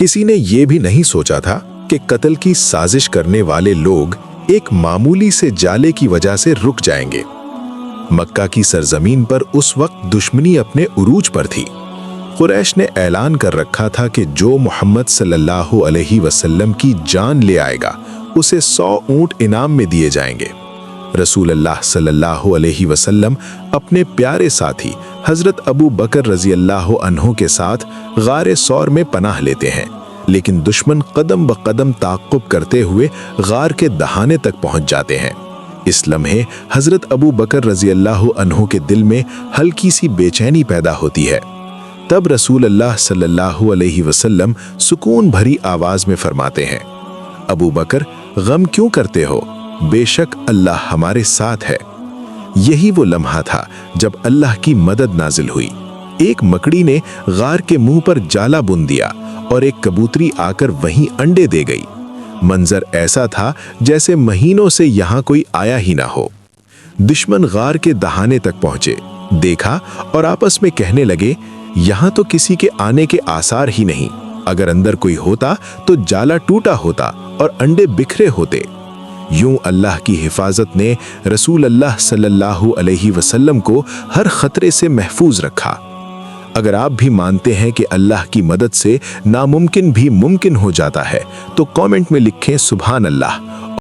किसी ने ये भी नहीं सोचा था कि कत्ल की साजिश करने वाले लोग एक मामूली से जाले की वजह से रुक जाएंगे। मक्का की सरजमीन पर उस वक्त दुश्मनी अपने उरूज पर थी। कुरैश ने ऐलान कर रखा था कि जो मोहम्मद सल्लल्लाहु अलैहि वसल्लम की जान ले आएगा उसे 100 ऊंट इनाम में दिए जाएंगे। रसूल अल्लाह सल्लल्लाहु अलैहि वसल्लम अपने प्यारे साथी हजरत अबू बकर रजी अल्लाह अन्हु के साथ गारे सौर में पनाह लेते हैं, लेकिन दुश्मन कदम ब कदम ताक़ुब करते हुए गार के दहाने तक पहुंच जाते हैं। इस लम्हे हजरत अबू बकर रजी अल्लाह अन्हु के दिल में हल्की सी बेचैनी पैदा होती है। तब रसूल अल्लाह सल्लल्लाहु अलैहि वसल्लम सुकून भरी आवाज में फरमाते हैं, अबू बकर गम क्यों करते हो, बेशक अल्लाह हमारे साथ है। यही वो लम्हा था जब अल्लाह की मदद नाजिल हुई। एक मकड़ी ने गार के मुंह पर जाला बुन दिया और एक कबूतरी आकर वहीं अंडे दे गई। मंजर ऐसा था जैसे महीनों से यहाँ कोई आया ही ना हो। दुश्मन गार के दहाने तक पहुंचे, देखा और आपस में कहने लगे, यहाँ तो किसी के आने के आसार ही नहीं। अगर अंदर कोई होता तो जाला टूटा होता और अंडे बिखरे होते। यूं अल्लाह की हिफाजत ने रसूल अल्लाह सल्लल्लाहु अलैहि वसल्लम को हर खतरे से महफूज रखा। अगर आप भी मानते हैं कि अल्लाह की मदद से नामुमकिन भी मुमकिन हो जाता है तो कमेंट में लिखें सुभान अल्लाह